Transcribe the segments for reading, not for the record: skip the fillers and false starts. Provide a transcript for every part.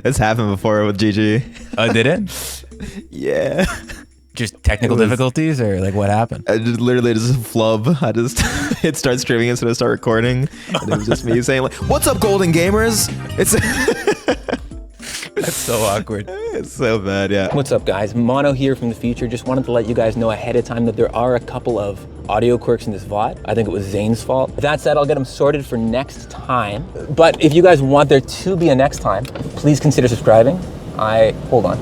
It's happened before with GG. Oh, did it? Yeah. Just technical difficulties, or like what happened? I just literally just flub. I just it starts streaming instead of start recording, and it was just me saying like, "What's up, Golden Gamers?" It's That's so awkward. it's so bad. Yeah. What's up, guys? Mono here from the future. Just wanted to let you guys know ahead of time that there are a couple of audio quirks in this VOD. I think it was Zain's fault. With that said, I'll get them sorted for next time. But if you guys want there to be a next time, please consider subscribing. Hold on.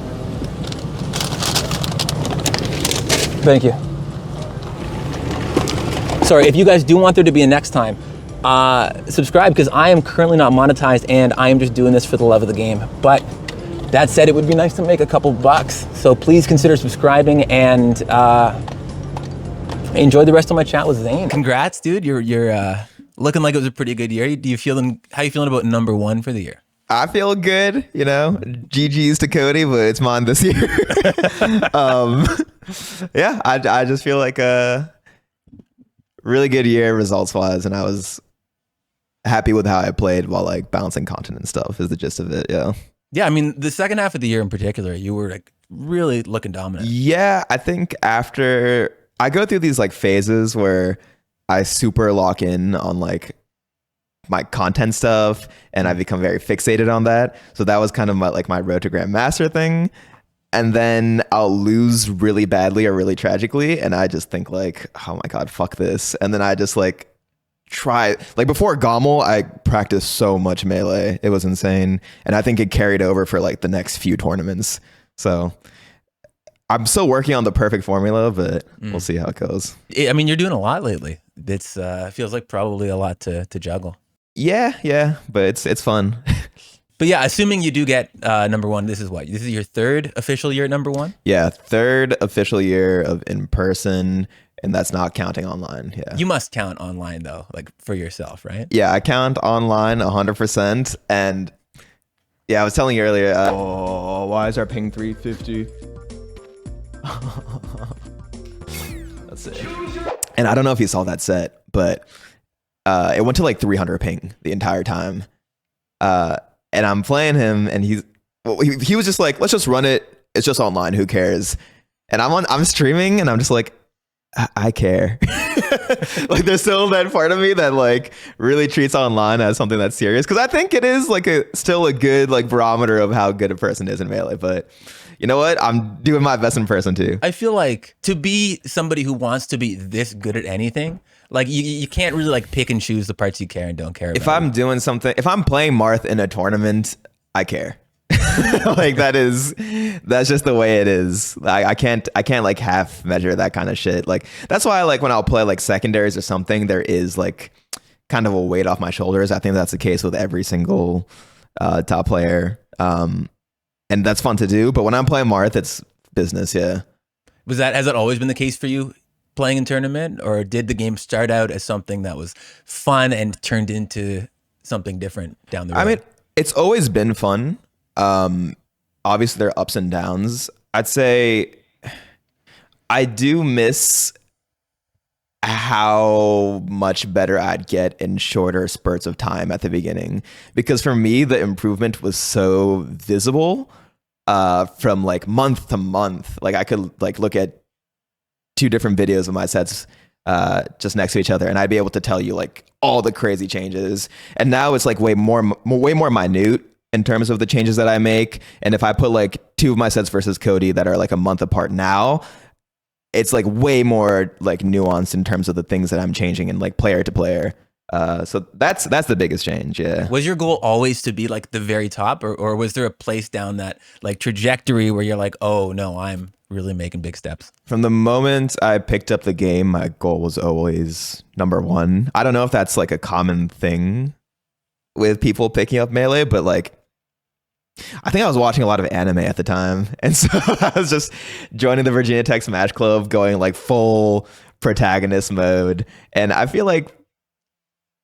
Thank you. Sorry, if you guys do want there to be a next time, subscribe, because I am currently not monetized and I am just doing this for the love of the game. But that said, it would be nice to make a couple bucks. So please consider subscribing and enjoy the rest of my chat with Zain. Congrats, dude. You're looking like it was a pretty good year. How you feeling about #1 for the year? I feel good, you know. GG's to Cody, but it's mine this year. Yeah, I just feel like a really good year results wise, and I was happy with how I played while like balancing content and stuff. Is the gist of it? Yeah. Yeah, I mean, the second half of the year in particular, you were like really looking dominant. Yeah, I think after I go through these like phases where I super lock in on like my content stuff and I become very fixated on that. So that was kind of my road to Grandmaster thing. And then I'll lose really badly or really tragically. And I just think like, oh my God, fuck this. And then I just like try, like before Gommel, I practiced so much Melee. It was insane. And I think it carried over for like the next few tournaments. So I'm still working on the perfect formula, but we'll see how it goes. I mean, you're doing a lot lately. It's feels like probably a lot to juggle. Yeah, but it's fun. But yeah, assuming you do get #1, this is your third official year at #1? Yeah, third official year of in person, and that's not counting online. Yeah. You must count online though, like for yourself, right? Yeah, I count online 100%. And yeah, I was telling you earlier. Why is our ping 350? That's it. And I don't know if you saw that set, but it went to like 300 ping the entire time. And I'm playing him, and he was just like, let's just run it. It's just online. Who cares? And I'm streaming, and I'm just like, I care. Like there's still that part of me that like really treats online as something that's serious, because I think it is like still a good like barometer of how good a person is in Melee. But you know what? I'm doing my best in person too. I feel like to be somebody who wants to be this good at anything, like you can't really like pick and choose the parts you care and don't care about. If I'm doing something, if I'm playing Marth in a tournament, I care. Like that's just the way it is. I can't like half measure that kind of shit. Like that's why like when I'll play like secondaries or something, there is like kind of a weight off my shoulders. I think that's the case with every single top player. And that's fun to do. But when I'm playing Marth, it's business. Yeah. Has that always been the case for you playing in tournament, or did the game start out as something that was fun and turned into something different down the road? I mean, it's always been fun. Obviously there are ups and downs. I'd say I do miss how much better I'd get in shorter spurts of time at the beginning, because for me the improvement was so visible from like month to month. Like I could like look at 2 different videos of my sets just next to each other, and I'd be able to tell you like all the crazy changes. And now it's like way more minute in terms of the changes that I make. And if I put like 2 of my sets versus Cody that are like a month apart now, it's like way more like nuanced in terms of the things that I'm changing and like player to player. So that's the biggest change. Yeah. Was your goal always to be like the very top, or was there a place down that like trajectory where you're like, oh no, I'm really making big steps? From the moment I picked up the game, my goal was always #1. I don't know if that's like a common thing with people picking up Melee, but like I think I was watching a lot of anime at the time, and so I was just joining the Virginia Tech Smash Club, going like full protagonist mode. And I feel like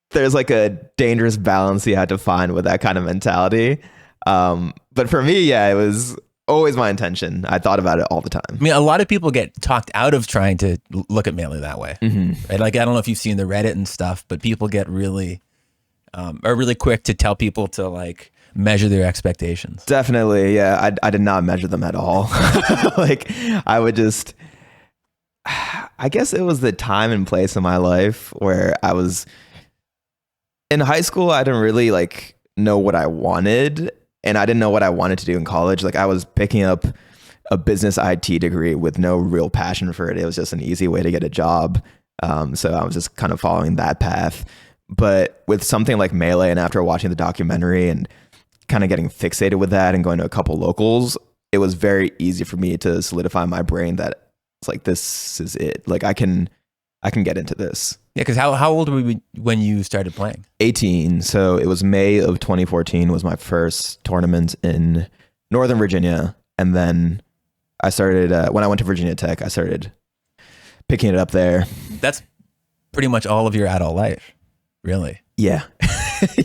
there's like a dangerous balance you have to find with that kind of mentality. But for me, yeah, it was always my intention. I thought about it all the time. I mean, a lot of people get talked out of trying to look at Melee that way. Right? Like, I don't know if you've seen the Reddit and stuff, but people get really, are really quick to tell people to like, measure their expectations? Definitely, yeah. I did not measure them at all. Like, I would just, I guess it was the time and place in my life where I was in high school. I didn't really like know what I wanted, and I didn't know what I wanted to do in college. Like, I was picking up a business IT degree with no real passion for it. It was just an easy way to get a job. So I was just kind of following that path. But with something like Melee, and after watching the documentary and kind of getting fixated with that and going to a couple locals, it was very easy for me to solidify in my brain that it's like, this is it. Like, I can get into this. Yeah, because how old were you when you started playing? 18. So it was May of 2014 was my first tournament in Northern Virginia. And then I started, when I went to Virginia Tech, I started picking it up there. That's pretty much all of your adult life, really. Yeah.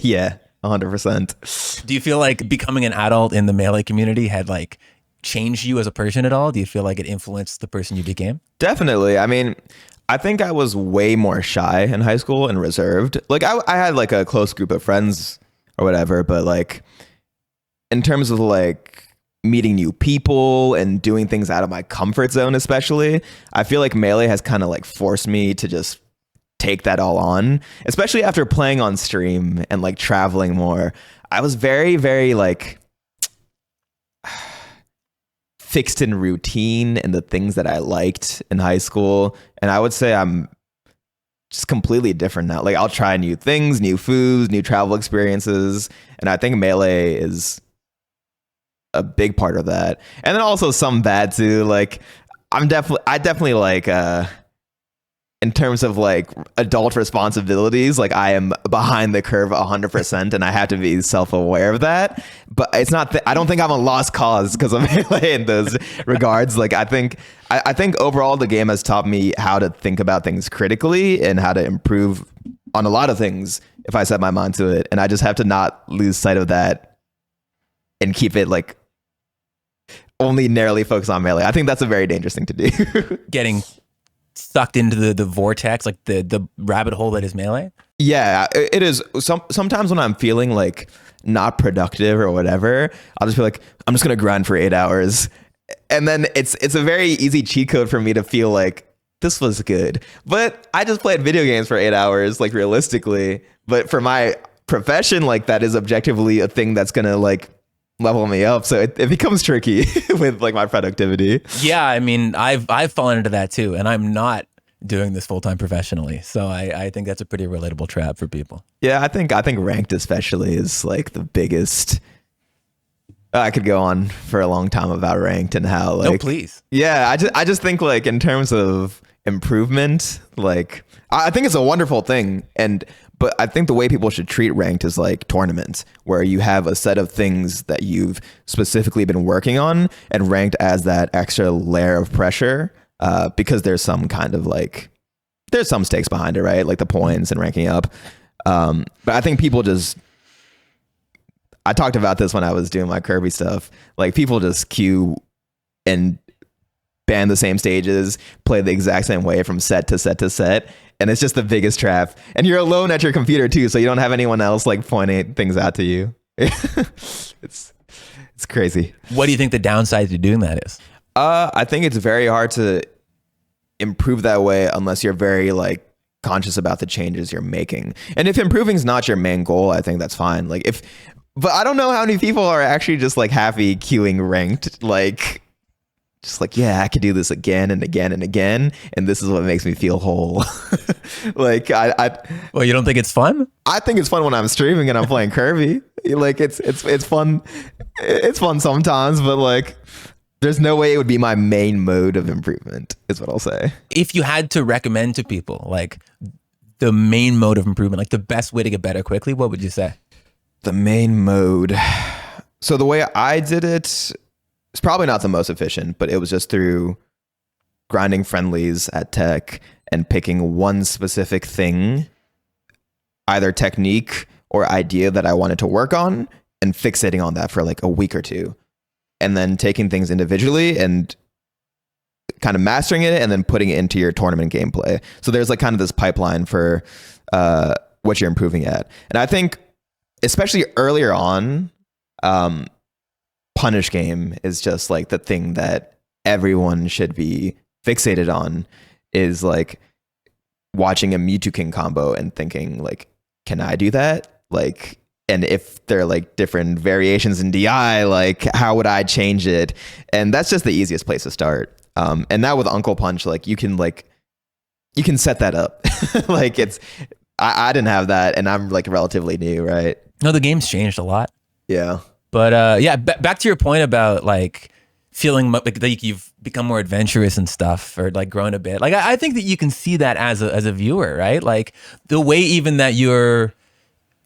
Yeah, 100%. Do you feel like becoming an adult in the Melee community had like changed you as a person at all? Do you feel like it influenced the person you became? Definitely. I mean, I think I was way more shy in high school and reserved. Like, I had like a close group of friends or whatever, but like in terms of like meeting new people and doing things out of my comfort zone, especially, I feel like Melee has kind of like forced me to just take that all on, especially after playing on stream and like traveling more. I was very, very like fixed in routine and the things that I liked in high school. And I would say I'm just completely different now. Like, I'll try new things, new foods, new travel experiences. And I think Melee is a big part of that. And then also some bad too. Like, I definitely like, in terms of like adult responsibilities, like I am behind the curve 100%, and I have to be self-aware of that. But it's not, I don't think I'm a lost cause because of Melee in those regards. Like, I think overall the game has taught me how to think about things critically and how to improve on a lot of things if I set my mind to it. And I just have to not lose sight of that and keep it like only narrowly focused on Melee. I think that's a very dangerous thing to do. Getting sucked into the vortex, like the rabbit hole that is Melee? Yeah, it is. Sometimes when I'm feeling like not productive or whatever, I'll just be like, I'm just going to grind for 8 hours. And then it's a very easy cheat code for me to feel like this was good. But I just played video games for 8 hours, like realistically. But for my profession, like that is objectively a thing that's going to like level me up. So it becomes tricky with like my productivity. Yeah, I mean, I've fallen into that too, and I'm not doing this full-time professionally. So I think that's a pretty relatable trap for people. Yeah, I think ranked especially is like the biggest. I could go on for a long time about ranked and how like, no, please. Yeah, I just think like in terms of improvement, like I think it's a wonderful thing, but I think the way people should treat ranked is like tournaments, where you have a set of things that you've specifically been working on, and ranked as that extra layer of pressure, because there's some kind of like, there's some stakes behind it, right? Like the points and ranking up. But I think people just, I talked about this when I was doing my Kirby stuff, like people just queue and ban the same stages, play the exact same way from set to set to set. And it's just the biggest trap. And you're alone at your computer too, so you don't have anyone else like pointing things out to you. It's crazy. What do you think the downside to doing that is? I think it's very hard to improve that way unless you're very like conscious about the changes you're making. And if improving is not your main goal, I think that's fine. But I don't know how many people are actually just like happy queuing ranked, like just like, yeah, I could do this again and again and again, and this is what makes me feel whole. Like well, you don't think it's fun? I think it's fun when I'm streaming and I'm playing Kirby. Like it's fun. It's fun sometimes, but like there's no way it would be my main mode of improvement, is what I'll say. If you had to recommend to people like the main mode of improvement, like the best way to get better quickly, what would you say? The main mode. So the way I did it, it's probably not the most efficient, but it was just through grinding friendlies at Tech and picking one specific thing, either technique or idea that I wanted to work on, and fixating on that for like a week or two. And then taking things individually and kind of mastering it and then putting it into your tournament gameplay. So there's like kind of this pipeline for what you're improving at. And I think especially earlier on, punish game is just like the thing that everyone should be fixated on, is like watching a Mewtwo King combo and thinking like, can I do that? Like, and if there are like different variations in DI, like how would I change it? And that's just the easiest place to start. And now with Uncle Punch, like you can set that up. Like I didn't have that, and I'm like relatively new, right? No, the game's changed a lot. Yeah. But yeah, back to your point about like feeling like you've become more adventurous and stuff, or like grown a bit. Like I think that you can see that as a viewer, right? Like the way even that you're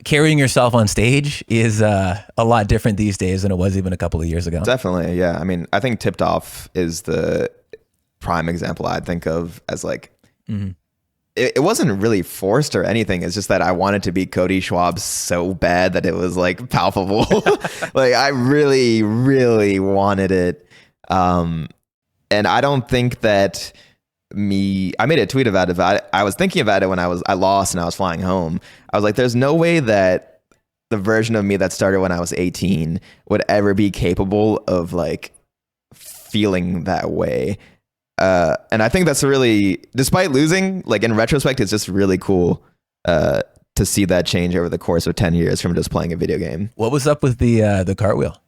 carrying yourself on stage is a lot different these days than it was even a couple of years ago. Definitely, yeah. I mean, I think Tipped Off is the prime example I'd think of as like, it wasn't really forced or anything. It's just that I wanted to be Cody Schwab so bad that it was like palpable. Like I really, really wanted it. And I don't think that I made a tweet about it. I was thinking about it when I lost and I was flying home. I was like, there's no way that the version of me that started when I was 18 would ever be capable of like feeling that way. And I think that's really, despite losing, like in retrospect, it's just really cool to see that change over the course of 10 years from just playing a video game. What was up with the cartwheel?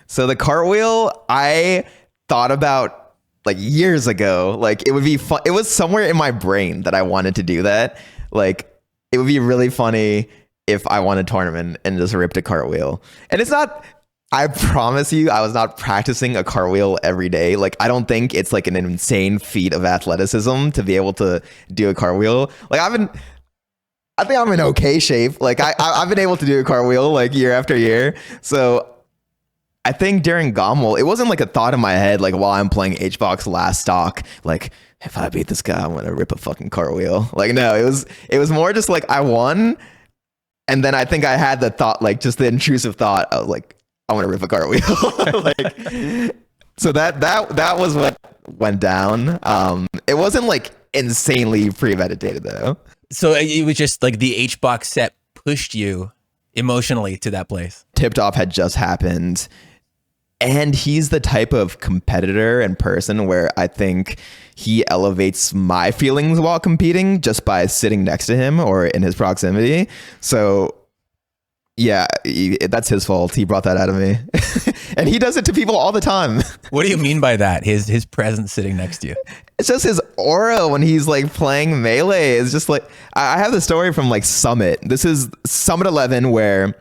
So the cartwheel, I thought about like years ago. Like it would be fun. It was somewhere in my brain that I wanted to do that. Like it would be really funny if I won a tournament and just ripped a cartwheel. And it's not, I promise you, I was not practicing a cartwheel every day. Like, I don't think it's like an insane feat of athleticism to be able to do a cartwheel. Like, I think I'm in okay shape. Like, I've been able to do a cartwheel like year after year. So I think during Gommel, it wasn't like a thought in my head, like while I'm playing HBox last stock, like, if I beat this guy, I'm going to rip a fucking cartwheel. Like, no, it was more just like I won. And then I think I had the thought, like just the intrusive thought of like, I want to rip a cartwheel. Like, so that was what went down. It wasn't like insanely premeditated though. So it was just like the HBox set pushed you emotionally to that place. Tipped Off had just happened. And he's the type of competitor and person where I think he elevates my feelings while competing just by sitting next to him or in his proximity. So yeah, that's his fault. He brought that out of me. And he does it to people all the time. What do you mean by that? His presence sitting next to you? It's just his aura when he's like playing Melee. It's just like, I have the story from like Summit. This is Summit 11 where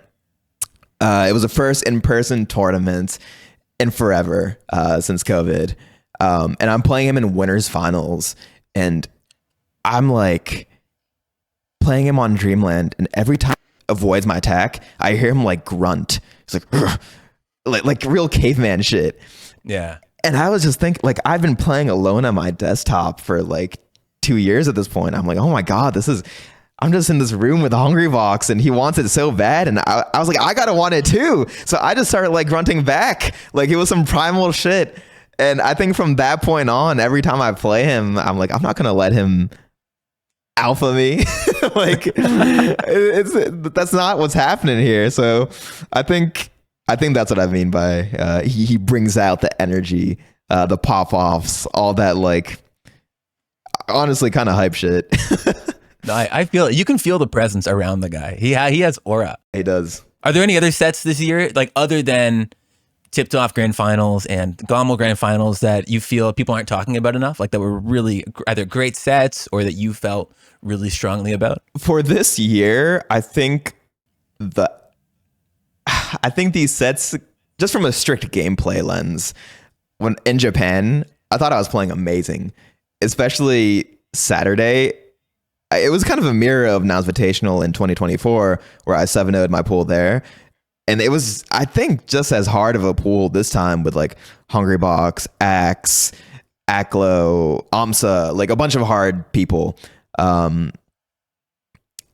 it was the first in-person tournament in forever since COVID. And I'm playing him in winners finals. And I'm like playing him on Dreamland. And every time he avoids my attack, I hear him like grunt. It's like real caveman shit. Yeah. And I was just thinking, like, I've been playing alone on my desktop for like 2 years at this point. I'm like, oh my God, I'm just in this room with Hungrybox and he wants it so bad. And I was like, I gotta want it too. So I just started like grunting back. Like it was some primal shit. And I think from that point on, every time I play him, I'm like, I'm not gonna let him alpha me. Like that's not what's happening here. So I think that's what I mean by he brings out the energy, the pop-offs, all that like honestly kind of hype shit. No, I feel it. You can feel the presence around the guy. He has aura. He does. Are there any other sets this year, like other than Tipped Off Grand Finals and Gommel Grand Finals, that you feel people aren't talking about enough, like that were really either great sets or that you felt really strongly about? For this year, I think these sets, just from a strict gameplay lens, when in Japan, I thought I was playing amazing, especially Saturday. It was kind of a mirror of Now's Invitational in 2024, where I 7-0'd my pool there. And it was, I think, just as hard of a pool this time with like Hungrybox, Axe, Aklo, aMSa, like a bunch of hard people. And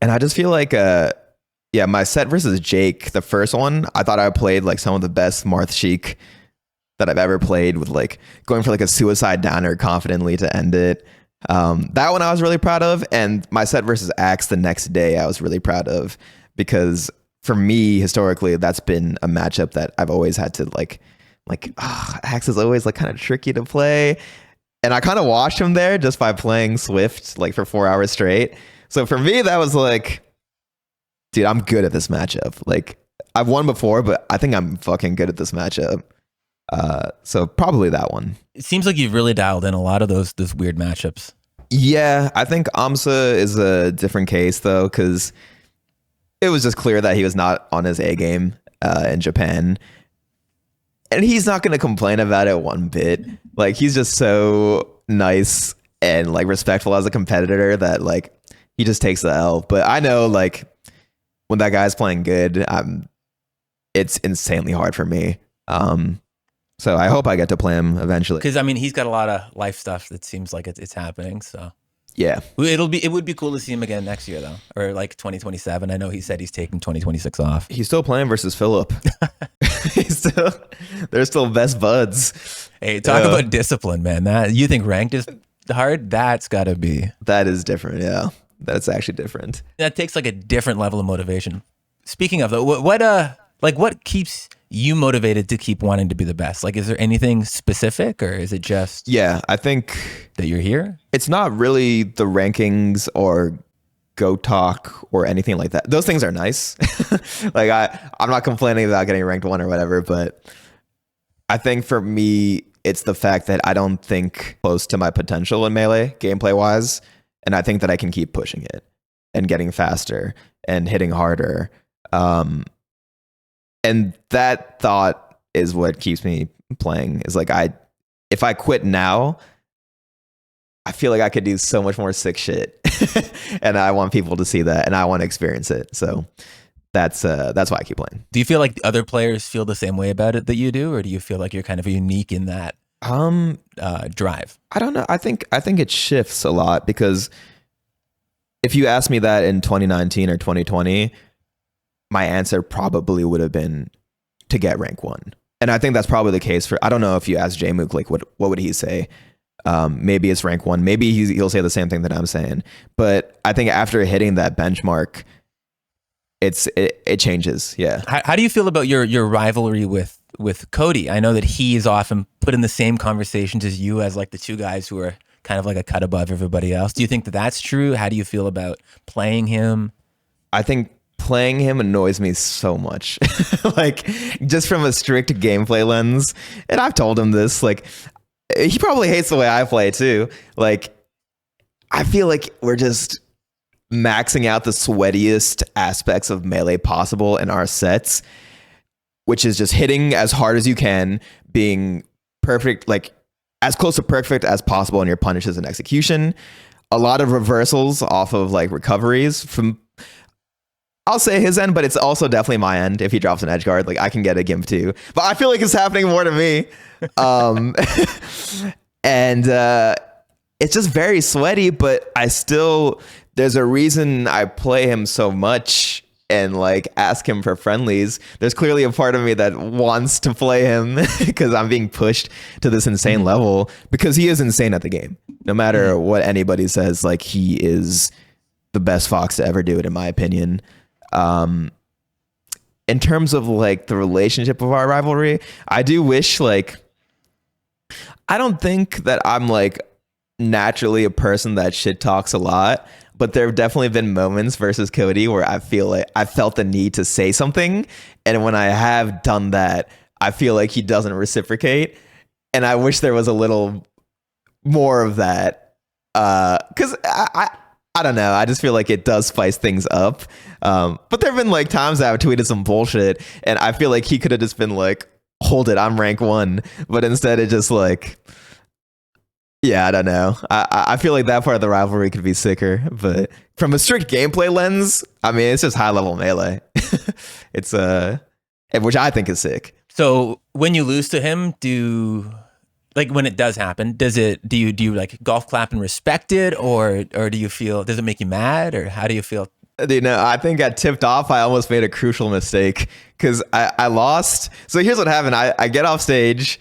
I just feel like, my set versus Jake, the first one, I thought I played like some of the best Marth Sheik that I've ever played, with like going for like a suicide downer confidently to end it. That one I was really proud of, and my set versus Axe the next day I was really proud of, because for me, historically, that's been a matchup that I've always had to Axe is always like kind of tricky to play. And I kind of watched him there just by playing Swift like for 4 hours straight. So for me, that was like, dude, I'm good at this matchup. Like I've won before, but I think I'm fucking good at this matchup. So probably that one. It seems like you've really dialed in a lot of those weird matchups. Yeah, I think aMSa is a different case though, because it was just clear that he was not on his A game in Japan. And he's not going to complain about it one bit. Like he's just so nice and like respectful as a competitor that like he just takes the L. But I know like when that guy's playing good, it's insanely hard for me. So I hope I get to play him eventually. Because I mean, he's got a lot of life stuff that seems like it's happening. So yeah, it would be cool to see him again next year though, or like 2027. I know he said he's taking 2026 off. He's still playing versus Philip. They're still best buds. Hey, talk about discipline, man. That you think ranked is hard? That's got to be. That is different. Yeah, that's actually different. That takes like a different level of motivation. Speaking of though, what keeps you motivated to keep wanting to be the best? Like, is there anything specific, or is it just I think that you're here? It's not really the rankings or Go Talk or anything like that. Those things are nice. Like I'm not complaining about getting ranked 1 or whatever, but I think for me, it's the fact that I don't think close to my potential in Melee gameplay wise. And I think that I can keep pushing it and getting faster and hitting harder. And that thought is what keeps me playing. Is like if I quit now, I feel like I could do so much more sick shit. And I want people to see that and I want to experience it. So that's why I keep playing. Do you feel like other players feel the same way about it that you do, or do you feel like you're kind of unique in that drive? I don't know. I think it shifts a lot, because if you asked me that in 2019 or 2020, my answer probably would have been to get rank 1. And I think that's probably the case for, I don't know if you ask Jmook, like what would he say? Maybe it's rank 1. Maybe he'll say the same thing that I'm saying. But I think after hitting that benchmark, it changes. Yeah. How do you feel about your rivalry with Cody? I know that he is often put in the same conversations as you, as like the two guys who are kind of like a cut above everybody else. Do you think that that's true? How do you feel about playing him? I think playing him annoys me so much. Like just from a strict gameplay lens. And I've told him this, like he probably hates the way I play too. Like I feel like we're just maxing out the sweatiest aspects of Melee possible in our sets, which is just hitting as hard as you can, being perfect, like as close to perfect as possible in your punishes and execution. A lot of reversals off of like recoveries from, I'll say his end, but it's also definitely my end. If he drops an edge guard, like I can get a gimp too. But I feel like it's happening more to me. And it's just very sweaty, but there's a reason I play him so much and like ask him for friendlies. There's clearly a part of me that wants to play him because I'm being pushed to this insane level, because he is insane at the game. No matter what anybody says, like he is the best Fox to ever do it, in my opinion. In terms of like the relationship of our rivalry, I do wish, like, I don't think that I'm like naturally a person that shit talks a lot, but there have definitely been moments versus Cody where I feel like I felt the need to say something. And when I have done that, I feel like he doesn't reciprocate. And I wish there was a little more of that. Cause I don't know. I just feel like it does spice things up. But there have been like times I've tweeted some bullshit and I feel like he could have just been like, hold it, I'm rank 1. But instead it just like, yeah, I don't know. I feel like that part of the rivalry could be sicker. But from a strict gameplay lens, I mean, it's just high level Melee. It's which I think is sick. So when you lose to him, when it does happen, do you like golf clap and respect it, or do you feel, does it make you mad, or how do you feel? Dude, no, I think at tipped off, I almost made a crucial mistake because I lost. So here's what happened. I get off stage,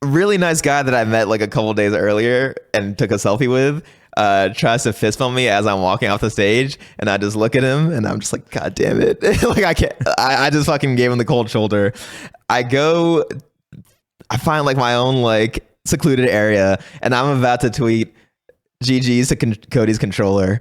really nice guy that I met like a couple days earlier and took a selfie with. tries to fist bump me as I'm walking off the stage, and I just look at him and I'm just like, God damn it. Like I can't, I just fucking gave him the cold shoulder. I find like my own like secluded area, and I'm about to tweet GG's to Cody's controller.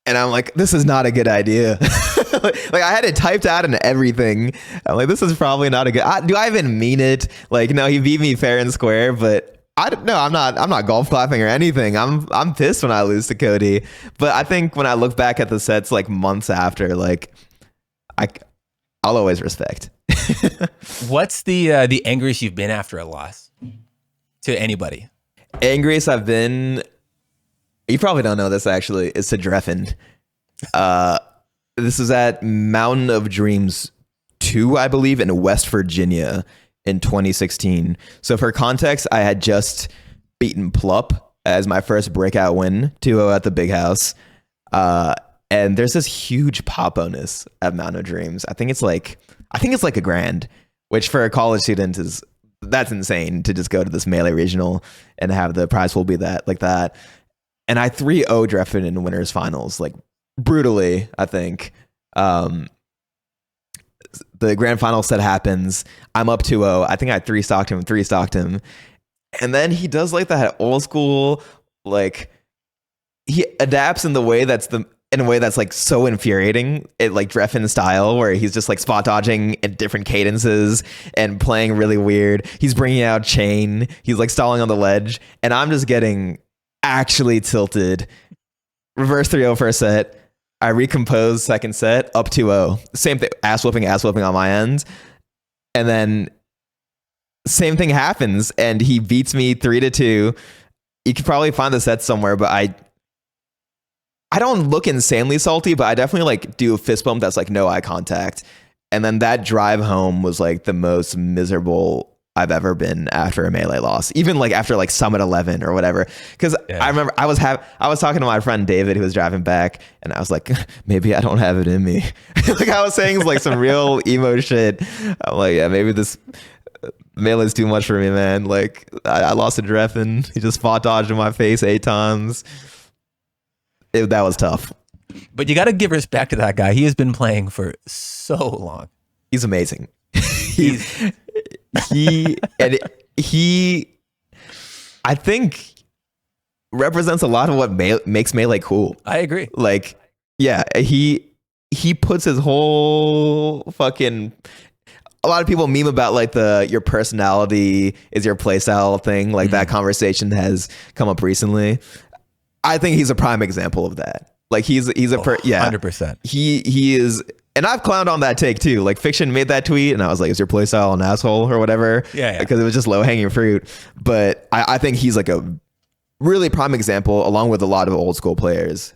And I'm like, this is not a good idea. Like I had it typed out and everything. I'm like, this is probably not a good. Do I even mean it? Like, no, he beat me fair and square, but I'm not golf clapping or anything. I'm pissed when I lose to Cody. But I think when I look back at the sets like months after, like I'll always respect. What's the angriest you've been after a loss to anybody? Angriest I've been. You probably don't know this actually. It's to Drephen. This is at Mountain of Dreams 2, I believe, in West Virginia in 2016. So for context, I had just beaten Plup as my first breakout win, 2-0 at the Big House. And there's this huge pop bonus at Mountain of Dreams. I think it's like $1,000, which for a college student that's insane to just go to this Melee regional and have the prize pool be that like that. And I 3-0 Drephen in winners finals, like brutally, I think. The grand final set happens. I'm up 2-0. I think I 3-stocked him. And then he does like that old school, like he adapts in a way that's like so infuriating, it like Drephen style, where he's just like spot dodging in different cadences and playing really weird. He's bringing out chain. He's like stalling on the ledge, and I'm just getting actually tilted. Reverse 3-0 first set. I recompose second set, up 2-0. Same thing, ass whooping on my end. And then same thing happens, and he beats me 3-2. You could probably find the set somewhere, but I don't look insanely salty, but I definitely like do a fist bump that's like no eye contact. And then that drive home was like the most miserable I've ever been after a Melee loss, even like after like Summit 11 or whatever. Because I remember I was talking to my friend David, who was driving back, and I was like, maybe I don't have it in me. Like I was saying like some real emo shit. I'm like, yeah, maybe this Melee is too much for me, man. Like I lost to Drephen. He just spot dodged in my face 8 times. That was tough. But you got to give respect to that guy. He has been playing for so long. He's amazing. He I think represents a lot of what makes Melee cool. I agree. Like, yeah, he puts his whole fucking. A lot of people meme about like your personality is your playstyle thing. Like that conversation has come up recently. I think he's a prime example of that. Like he's 100%. He is. And I've clowned on that take too. Like Fiction made that tweet and I was like, is your playstyle an asshole or whatever? Yeah. Because it was just low hanging fruit. But I think he's like a really prime example along with a lot of old school players,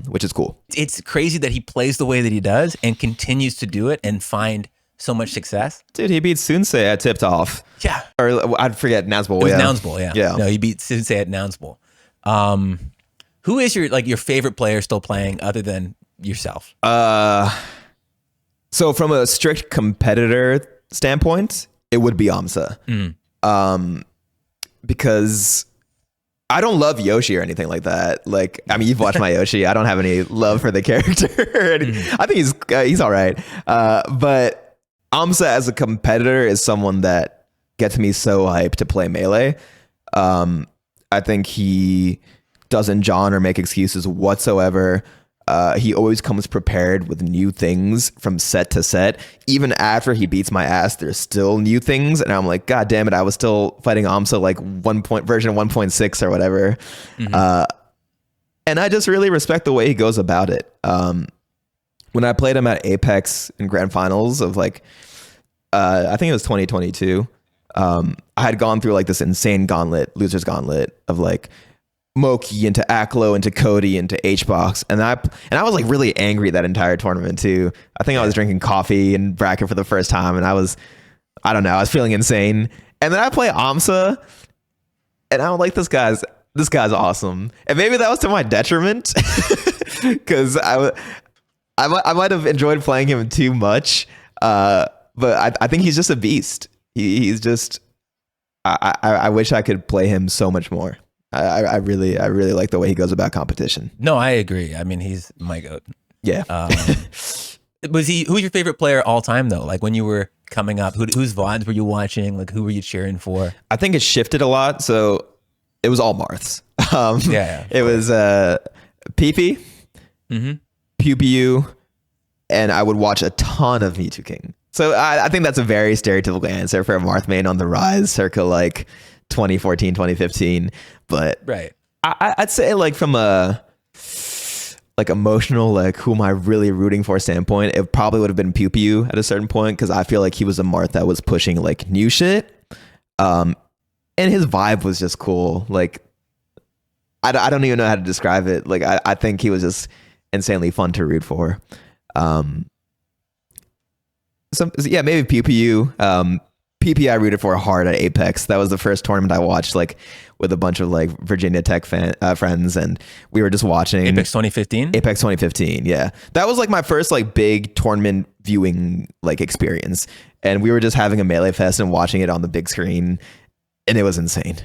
which is cool. It's crazy that he plays the way that he does and continues to do it and find so much success. Dude, he beat Sunsei at Tipped Off. Yeah. Or I'd forget, Nouns Bowl. It was Nouns Bowl, yeah. Yeah. No, he beat Sunsei at Nouns Bowl. Who is your favorite player still playing other than yourself? So from a strict competitor standpoint, it would be aMSa. Because I don't love Yoshi or anything like that. Like, I mean, you've watched my Yoshi. I don't have any love for the character. I think he's all right. But aMSa as a competitor is someone that gets me so hyped to play Melee. I think he doesn't jawn or make excuses whatsoever. He always comes prepared with new things from set to set. Even after he beats my ass, there's still new things. And I'm like, God damn it, I was still fighting aMSa like version 1.6 or whatever. And I just really respect the way he goes about it. When I played him at Apex in grand finals of like, I think it was 2022. I had gone through like this insane loser's gauntlet of like, Moki into Aklo into Cody into HBox, and I was like really angry that entire tournament too. I think I was drinking coffee in bracket for the first time, and I was feeling insane. And then I play aMSa, and I'm like, this guy's awesome. And maybe that was to my detriment because I might have enjoyed playing him too much. But I think he's just a beast. He's just I wish I could play him so much more. I really like the way he goes about competition. No, I agree. I mean, he's my goat. Yeah. Who's your favorite player all time though? Like when you were coming up, whose VODs were you watching? Like who were you cheering for? I think it shifted a lot. So it was all Marths. It was PP, Pew Pew, and I would watch a ton of Me Too King. So I think that's a very stereotypical answer for a Marth main on the rise circa like 2014, 2015. But right. I'd say like from a like emotional, like who am I really rooting for standpoint, it probably would have been Pew Pew at a certain point, because I feel like he was a Marth that was pushing like new shit. And his vibe was just cool. Like I don't even know how to describe it. Like I think he was just insanely fun to root for. Yeah, maybe Pew Pew. PP I rooted for hard at Apex. That was the first tournament I watched, like with a bunch of like Virginia Tech friends, and we were just watching Apex 2015. Apex 2015, yeah, that was like my first like big tournament viewing like experience, and we were just having a Melee Fest and watching it on the big screen, and it was insane.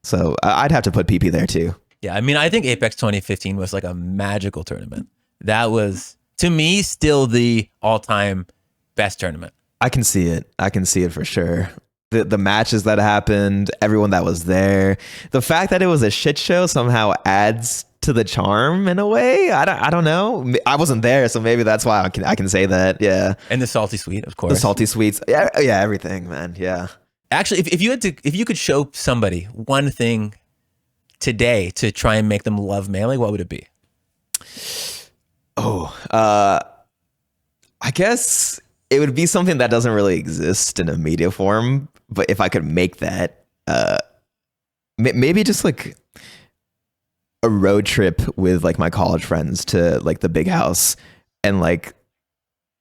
So I'd have to put PP there too. Yeah, I mean, I think Apex 2015 was like a magical tournament. That was, to me, still the all-time best tournament. I can see it for sure. The matches that happened, everyone that was there, the fact that it was a shit show somehow adds to the charm in a way. I don't know. I wasn't there, so maybe that's why I can say that. Yeah. And the salty sweet, of course. The salty sweets. Yeah, everything, man. Yeah. Actually, if you could show somebody one thing today to try and make them love Melee, what would it be? I guess it would be something that doesn't really exist in a media form, but if I could make that, maybe just like a road trip with like my college friends to like the big house, and like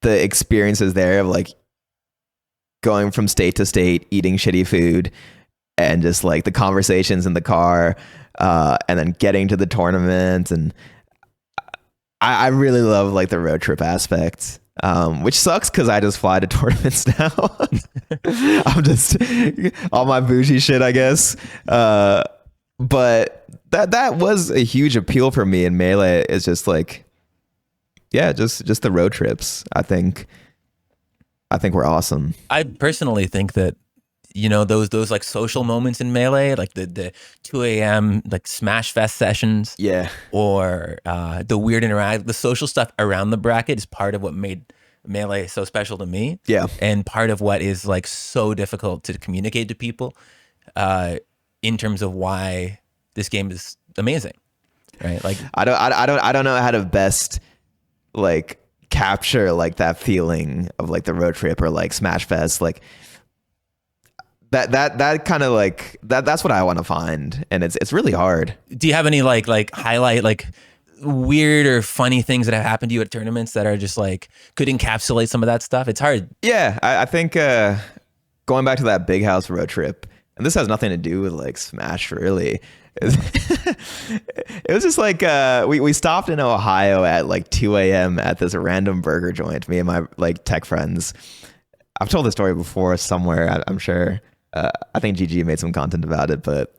the experiences there of like going from state to state, eating shitty food, and just like the conversations in the car, and then getting to the tournament. And I really love like the road trip aspect. Which sucks because I just fly to tournaments now. I'm just all my bougie shit, I guess. But that was a huge appeal for me in Melee. Is just like, yeah, just the road trips. I think we're awesome. I personally think that, you know, those like social moments in Melee, like the 2 a.m. like Smash Fest sessions, yeah, or the weird the social stuff around the bracket is part of what made Melee so special to me. Yeah, and part of what is like so difficult to communicate to people, in terms of why this game is amazing, right? Like I don't know how to best like capture like that feeling of like the road trip or like Smash Fest, like. That kind of like that's what I want to find, and it's really hard. Do you have any like highlight like weird or funny things that have happened to you at tournaments that are just like could encapsulate some of that stuff? It's hard. Yeah, I think going back to that big house road trip, and this has nothing to do with like Smash really. It was just like we stopped in Ohio at like 2 a.m. at this random burger joint. Me and my like tech friends. I've told the story before somewhere, I'm sure. I think GG made some content about it, but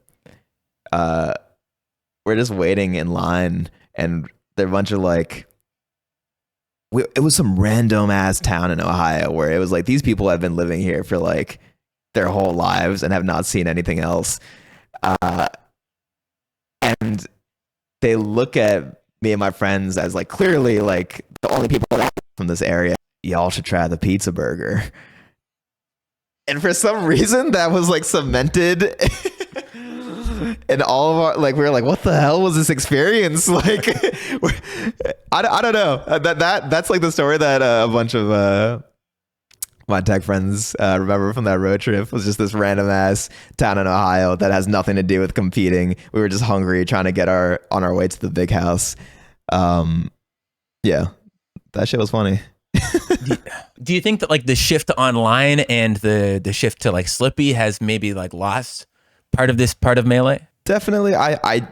we're just waiting in line, and there are a bunch of like, it was some random ass town in Ohio where it was like these people have been living here for like their whole lives and have not seen anything else, and they look at me and my friends as like clearly like the only people from this area. Y'all should try the pizza burger. And for some reason that was like cemented in all of our, like, we were like, what the hell was this experience? Like, I don't know. That's like the story that a bunch of my tech friends remember from that road trip. Was just this random ass town in Ohio that has nothing to do with competing. We were just hungry, trying to get on our way to the big house. Yeah, that shit was funny. Do you think that like the shift to online and the shift to like Slippi has maybe like lost part of Melee? Definitely. I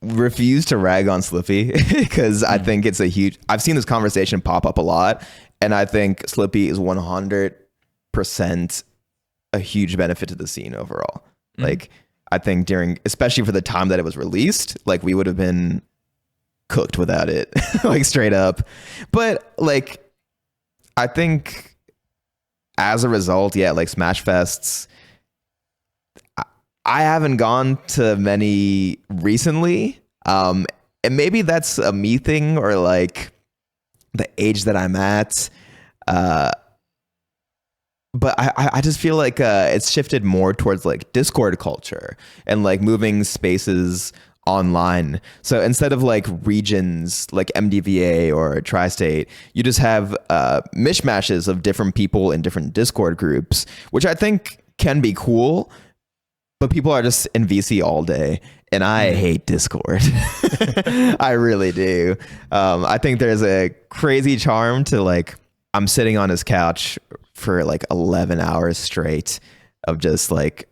refuse to rag on Slippi because I think it's I've seen this conversation pop up a lot, and I think Slippi is 100% a huge benefit to the scene overall. Like I think especially for the time that it was released, like we would have been cooked without it, like straight up. But like, I think as a result, yeah, like Smash Fests, I haven't gone to many recently. And maybe that's a me thing or like the age that I'm at. But I just feel like it's shifted more towards like Discord culture and like moving spaces online. So instead of like regions like MDVA or Tri-State, you just have mishmashes of different people in different Discord groups, which I think can be cool. But people are just in VC all day, and I hate Discord. I really do. I think there's a crazy charm to like, I'm sitting on his couch for like 11 hours straight of just like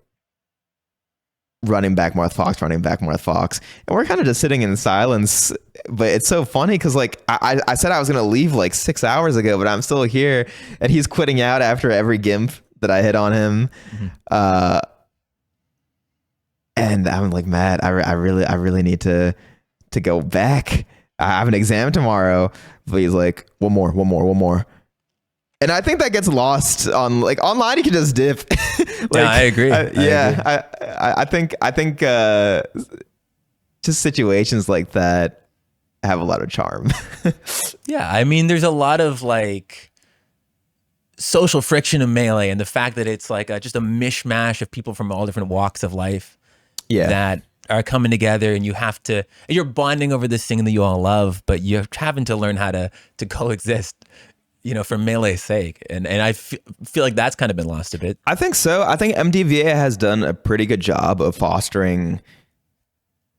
running back Marth Fox. And we're kind of just sitting in silence. But it's so funny because like I said I was going to leave like 6 hours ago, but I'm still here. And he's quitting out after every GIMP that I hit on him. And I'm like, Matt, I really need to go back. I have an exam tomorrow. But he's like, one more. And I think that gets lost on like online. You can just dip. Like, yeah, I agree. I think just situations like that have a lot of charm. Yeah, I mean, there's a lot of like social friction in Melee, and the fact that it's like just a mishmash of people from all different walks of life that are coming together, and you're bonding over this thing that you all love, but you're having to learn how to coexist, you know, for Melee's sake. And I feel like that's kind of been lost a bit. I think so. I think MDVA has done a pretty good job of fostering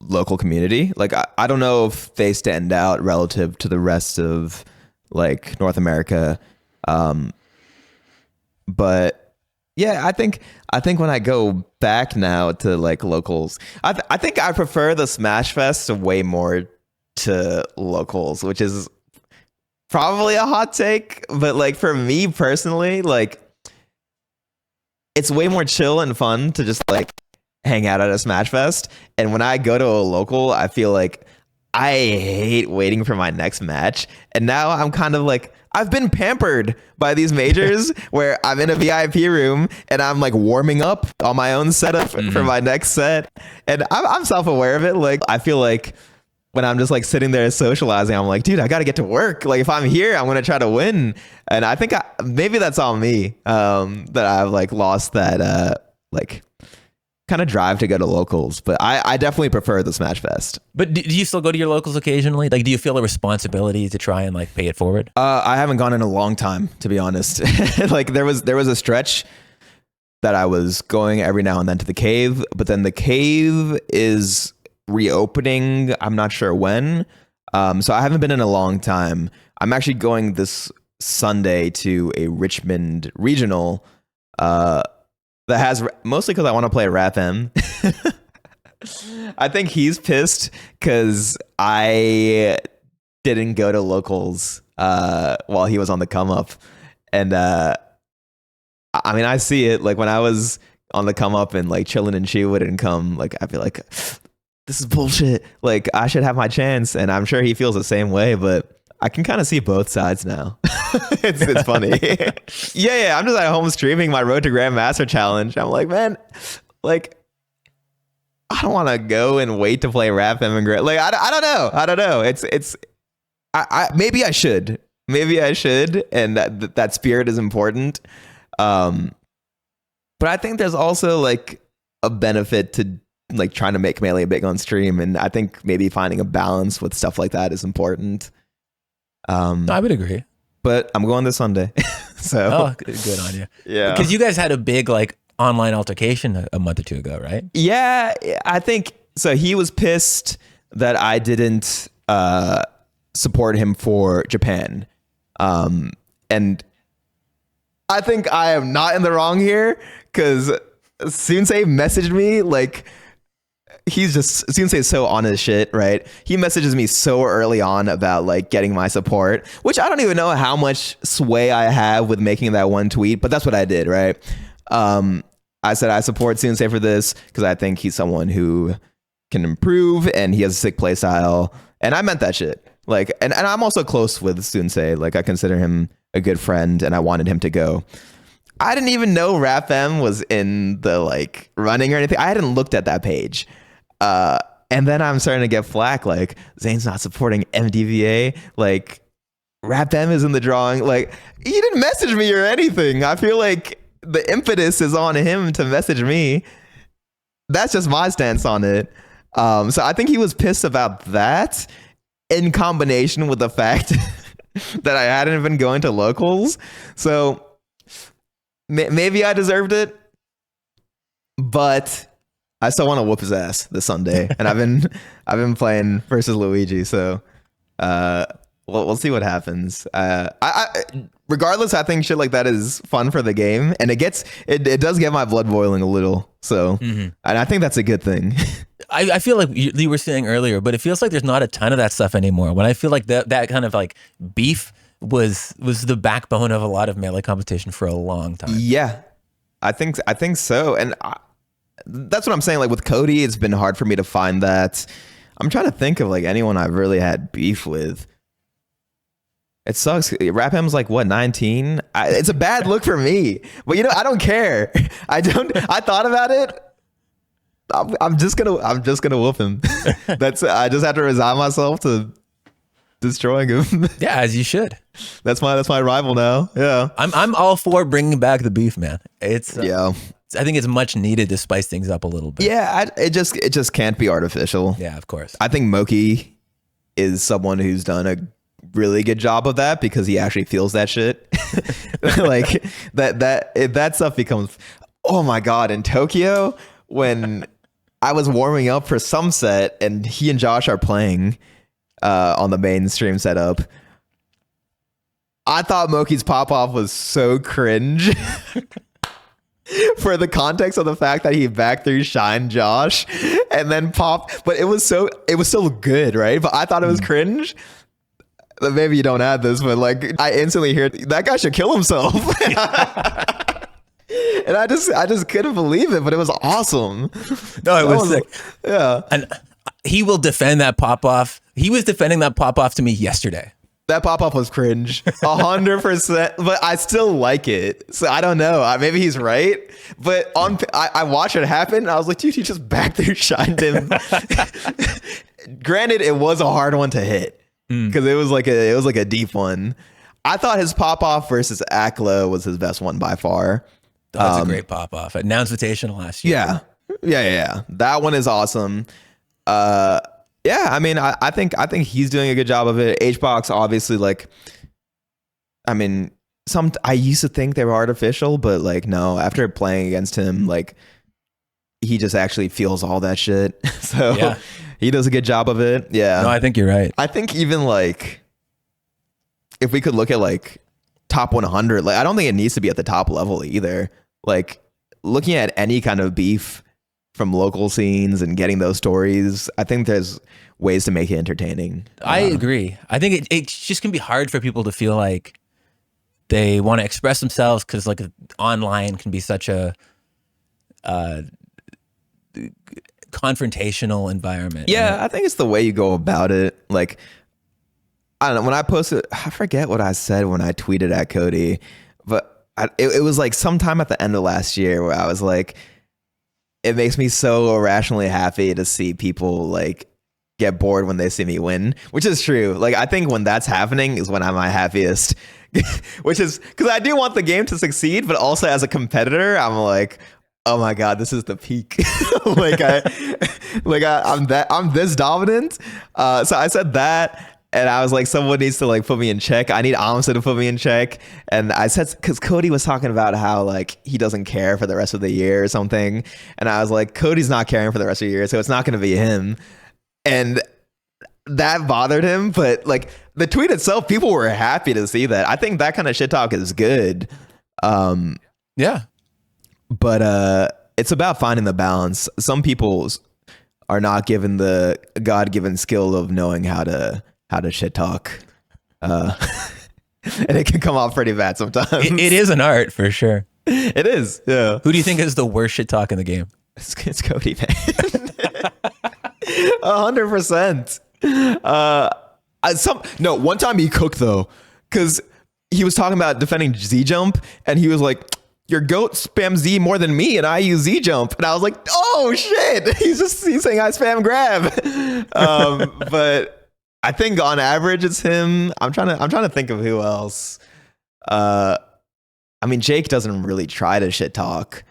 local community. Like, I don't know if they stand out relative to the rest of like North America. But yeah, I think when I go back now to like locals, I think I prefer the Smash Fest way more to locals, which is probably a hot take. But like for me personally, like it's way more chill and fun to just like hang out at a Smash Fest. And when I go to a local, I feel like I hate waiting for my next match. And now I'm kind of like, I've been pampered by these majors where I'm in a VIP room and I'm like warming up on my own setup for my next set. And I'm self-aware of it. Like, I feel like when I'm just like sitting there socializing, I'm like, dude, I got to get to work. Like if I'm here, I'm going to try to win. And I think maybe that's on me, that I've like lost that, like kind of drive to go to locals. But I definitely prefer the Smash Fest. But do you still go to your locals occasionally? Like, do you feel a responsibility to try and like pay it forward? I haven't gone in a long time, to be honest. Like there was a stretch that I was going every now and then to the cave, but then the cave is reopening. I'm not sure when. So I haven't been in a long time. I'm actually going this Sunday to a Richmond regional, that has mostly because I want to play RapM. I think he's pissed because I didn't go to locals while he was on the come up. And I mean, I see it. Like when I was on the come up and like chilling and she wouldn't come, like I'd be like, this is bullshit. Like I should have my chance. And I'm sure he feels the same way, but I can kind of see both sides now. It's funny. Yeah. I'm just at home streaming my Road to Grandmaster challenge. I'm like, man, like, I don't want to go and wait to play Rap Immigrant. Like, I don't know. Maybe I should. And that spirit is important. But I think there's also like a benefit to like trying to make Melee big on stream. And I think maybe finding a balance with stuff like that is important. I would agree. But I'm going this Sunday. So good on you. Yeah. Because you guys had a big like online altercation a month or two ago, right? Yeah, I think so. He was pissed that I didn't support him for Japan. And I think I am not in the wrong here because Sensei messaged me like, Sensei's so on his shit, right? He messages me so early on about like getting my support, which I don't even know how much sway I have with making that one tweet, but that's what I did, right? I said I support Sensei for this because I think he's someone who can improve and he has a sick play style. And I meant that shit. Like, and I'm also close with Sensei. Like, I consider him a good friend and I wanted him to go. I didn't even know RapM was in the like running or anything. I hadn't looked at that page. And then I'm starting to get flack like Zain's not supporting MDVA. Like RapM is in the drawing. Like he didn't message me or anything. I feel like the impetus is on him to message me. That's just my stance on it. So I think he was pissed about that in combination with the fact that I hadn't been going to locals. So maybe I deserved it, but I still want to whoop his ass this Sunday. And I've been playing versus Luigi, so we'll see what happens. Regardless, I think shit like that is fun for the game, and it does get my blood boiling a little. So, and I think that's a good thing. I feel like you were saying earlier, but it feels like there's not a ton of that stuff anymore. When I feel like that kind of like beef was the backbone of a lot of melee competition for a long time. Yeah, I think so. And that's what I'm saying. Like with Cody, it's been hard for me to find that. I'm trying to think of like anyone I've really had beef with. It sucks. RapM's like what, 19? It's a bad look for me, but I don't care. I thought about it. I'm just gonna whoop him. I just have to resign myself to destroying him. Yeah, as you should. That's my rival now. Yeah, I'm all for bringing back the beef, man. It's yeah. I think it's much needed to spice things up a little bit. Yeah, it just can't be artificial. Yeah, of course. I think Moki is someone who's done a really good job of that because he actually feels that shit. Like that stuff becomes, oh my God, in Tokyo when I was warming up for some set and he and Josh are playing on the main stream setup. I thought Moki's pop-off was so cringe for the context of the fact that he back through Shine Josh and then popped, but it was still good, right? But I thought it was cringe. Maybe you don't add this, but like I instantly hear that guy should kill himself. And I just couldn't believe it, but it was awesome. No, it was sick. Yeah. And he will defend that pop-off. He was defending that pop-off to me yesterday. That pop-off was cringe, 100%, but I still like it. So I don't know. Maybe he's right, but I watched it happen, and I was like, dude, he just back there shined him. Granted, it was a hard one to hit because it was like a deep one. I thought his pop-off versus Akla was his best one by far. That's a great pop-off at Nouns Invitational last year. Yeah. That one is awesome. Yeah, I mean, I think he's doing a good job of it. HBox, obviously, like, I mean, I used to think they were artificial, but like, no, after playing against him, like, he just actually feels all that shit. So yeah. He does a good job of it. Yeah. No, I think you're right. I think even like, if we could look at like top 100, like, I don't think it needs to be at the top level either. Like, looking at any kind of beef from local scenes and getting those stories, I think there's ways to make it entertaining. I agree. I think it just can be hard for people to feel like they want to express themselves because like online can be such a confrontational environment. Yeah, I think it's the way you go about it. Like, I don't know, when I posted, I forget what I said when I tweeted at Cody, but it was like sometime at the end of last year where I was like, it makes me so irrationally happy to see people like get bored when they see me win, which is true. Like, I think when that's happening is when I'm my happiest, which is because I do want the game to succeed, but also as a competitor, I'm like, oh my God, this is the peak. I'm this dominant. So I said that. And I was like, someone needs to like put me in check. I need aMSa to put me in check. And I said, because Cody was talking about how like he doesn't care for the rest of the year or something. And I was like, Cody's not caring for the rest of the year, so it's not going to be him. And that bothered him. But like the tweet itself, people were happy to see that. I think that kind of shit talk is good. Yeah. But it's about finding the balance. Some people are not given the God-given skill of knowing how to shit talk, and it can come off pretty bad sometimes. It is an art for sure. It is. Yeah. Who do you think is the worst shit talk in the game? It's Cody, man. 100%. One time he cooked though, because he was talking about defending Z jump, and he was like, "Your goat spams Z more than me, and I use Z jump." And I was like, "Oh shit!" He's saying I spam grab. But I think on average it's him. I'm trying to think of who else. I mean, Jake doesn't really try to shit talk.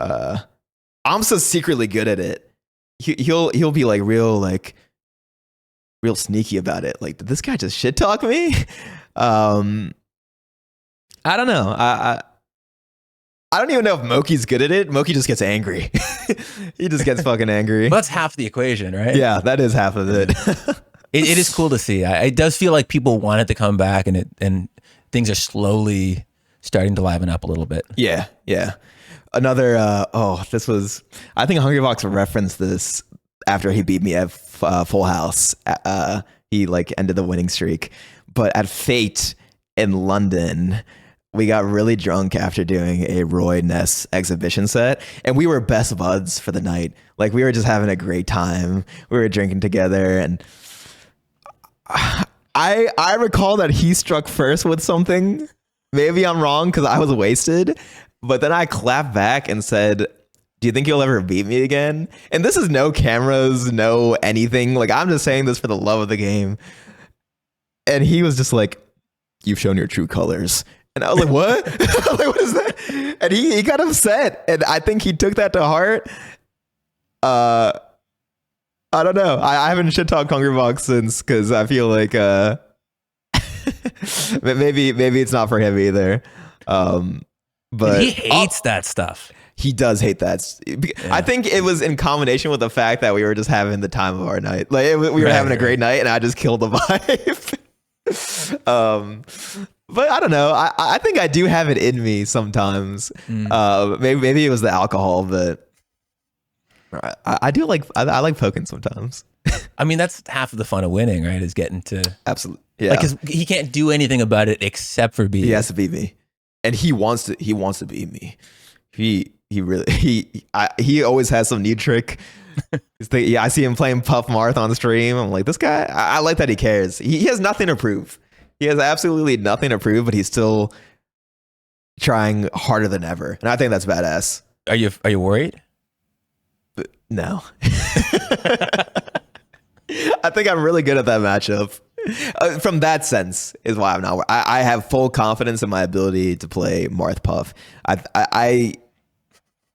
aMSa's secretly good at it. He'll be like real sneaky about it. Like, did this guy just shit talk me? I don't know. I don't even know if Moki's good at it. Moki just gets angry. He just gets fucking angry. Well, that's half the equation, right? Yeah, that is half of it. It is cool to see. It does feel like people want it to come back, and things are slowly starting to liven up a little bit. Yeah. Another, I think Hungrybox referenced this after he beat me at Full House. He ended the winning streak. But at Fate in London, we got really drunk after doing a Roy Ness exhibition set, and we were best buds for the night. Like, we were just having a great time. We were drinking together, and I recall that he struck first with something. Maybe I'm wrong because I was wasted, but then I clapped back and said, "Do you think you'll ever beat me again?" And this is no cameras, no anything. Like, I'm just saying this for the love of the game. And he was just like, "You've shown your true colors." And I was like, "What?" Like, what is that? And he got upset. And I think he took that to heart. I don't know. I haven't shit talked Hungrybox since, because I feel like maybe it's not for him either. But he hates that stuff. He does hate that. Yeah. I think it was in combination with the fact that we were just having the time of our night. Like, we were having a great night, and I just killed the vibe. But I don't know. I think I do have it in me sometimes. Maybe it was the alcohol, but I do like I like poking sometimes. I mean, that's half of the fun of winning, right? Is getting to absolutely, yeah. Because he can't do anything about it except for beat. He has to beat me, and he wants to beat me. He always has some new trick. I see him playing Puff Marth on the stream. I'm like, this guy, I like that he cares. He has nothing to prove. He has absolutely nothing to prove, but he's still trying harder than ever. And I think that's badass. Are you worried? But no. I think I'm really good at that matchup. From that sense is why I'm not. I have full confidence in my ability to play Marth Puff. I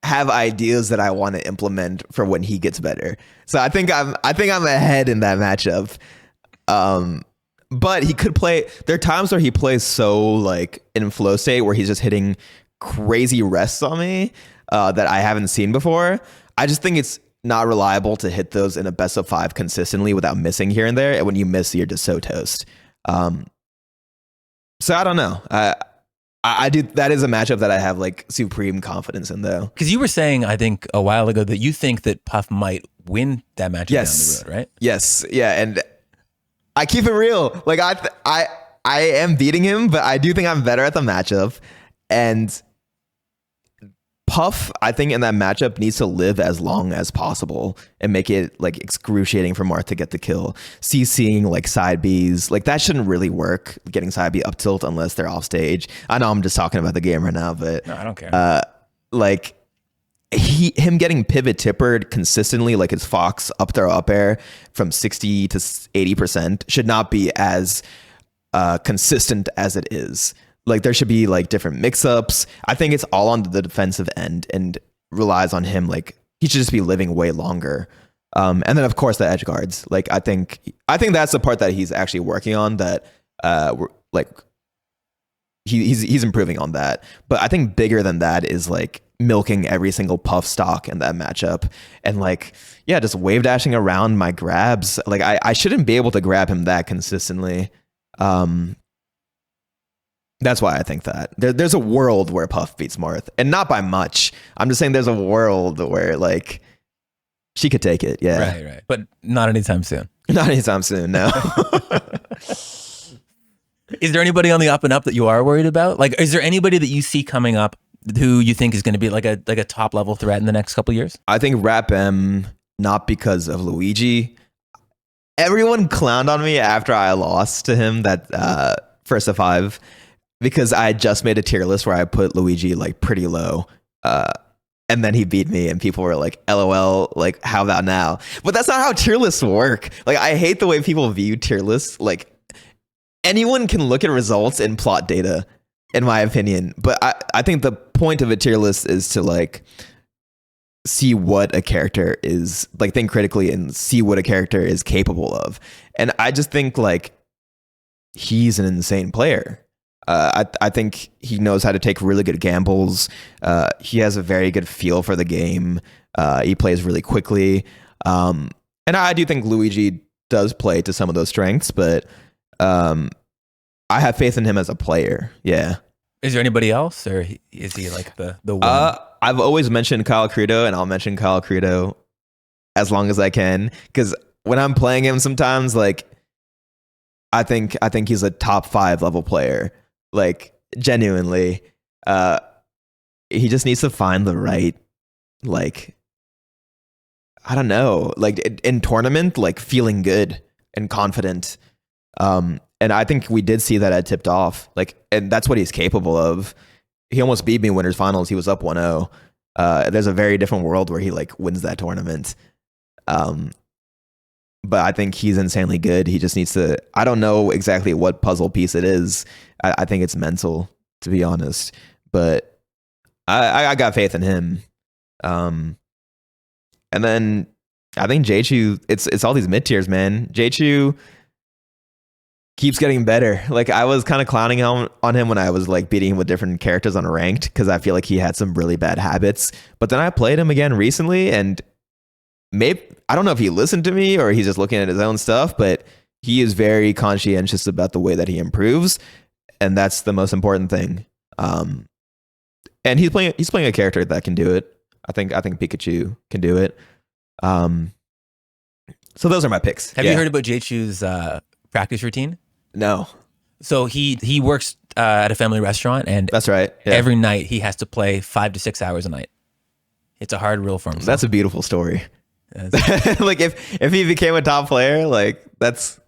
have ideas that I want to implement for when he gets better. So I think I'm ahead in that matchup. But he could play. There are times where he plays so in flow state where he's just hitting crazy rests on me that I haven't seen before. I just think it's not reliable to hit those in a best of 5 consistently without missing here and there. And when you miss, you're just so toast. So I don't know. I do. That is a matchup that I have supreme confidence in, though. Because you were saying, I think a while ago, that you think that Puff might win that matchup down the road, right? Yes. Yeah. And I keep it real. I am beating him, but I do think I'm better at the matchup. And Puff, I think in that matchup needs to live as long as possible and make it excruciating for Marth to get the kill. CCing side Bs, that shouldn't really work, getting side B up tilt unless they're off stage. I know I'm just talking about the game right now, but no, I don't care. Him getting pivot tippered consistently, like his Fox up throw up air from 60 to 80% should not be as consistent as it is. There should be different mix-ups. I think it's all on the defensive end and relies on him. He should just be living way longer. And then of course the edge guards. I think that's the part that he's actually working on. That he's improving on that. But I think bigger than that is milking every single Puff stock in that matchup and just wave dashing around my grabs. I shouldn't be able to grab him that consistently. That's why I think that there's a world where Puff beats Marth, and not by much. I'm just saying there's a world where she could take it. Yeah. Right. But not anytime soon. Not anytime soon. No. Is there anybody on the up and up that you are worried about? Is there anybody that you see coming up who you think is going to be like a top level threat in the next couple of years? I think RapM, not because of Luigi. Everyone clowned on me after I lost to him that first of 5 because I just made a tier list where I put Luigi like pretty low. And then he beat me and people were like, LOL, like how about now? But that's not how tier lists work. Like I hate the way people view tier lists. Like anyone can look at results and plot data, in my opinion. But I think the point of a tier list is to like see what a character is, like think critically and see what a character is capable of. And I just think like he's an insane player. I think he knows how to take really good gambles. He has a very good feel for the game. He plays really quickly. And I do think Luigi does play to some of those strengths, but I have faith in him as a player. Yeah. Is there anybody else, or is he like the one? I've always mentioned Kyle Credo, and I'll mention Kyle Credo as long as I can, because when I'm playing him sometimes, like I think he's a top 5 level player. Like genuinely, he just needs to find the right, like, I don't know, like in tournament, like feeling good and confident. And I think we did see that at Tipped Off, like, and that's what he's capable of. He almost beat me in winners finals. He was up 1-0. There's a very different world where he like wins that tournament. But I think he's insanely good. He just needs to, I don't know exactly what puzzle piece it is. I think it's mental, to be honest. But I got faith in him. And then I think J-Chu, it's all these mid-tiers, man. J-Chu keeps getting better. Like I was kind of clowning on him when I was like beating him with different characters on ranked, because I feel like he had some really bad habits. But then I played him again recently, and maybe, I don't know if he listened to me or he's just looking at his own stuff, but he is very conscientious about the way that he improves, and that's the most important thing. And he's playing a character that can do it. I think Pikachu can do it. So those are my picks. Have you heard about J-Chu's practice routine? No. So he works at a family restaurant, and that's right. Yeah. Every night he has to play 5 to 6 hours a night. It's a hard rule for him. That's a beautiful story. Like if he became a top player, like that's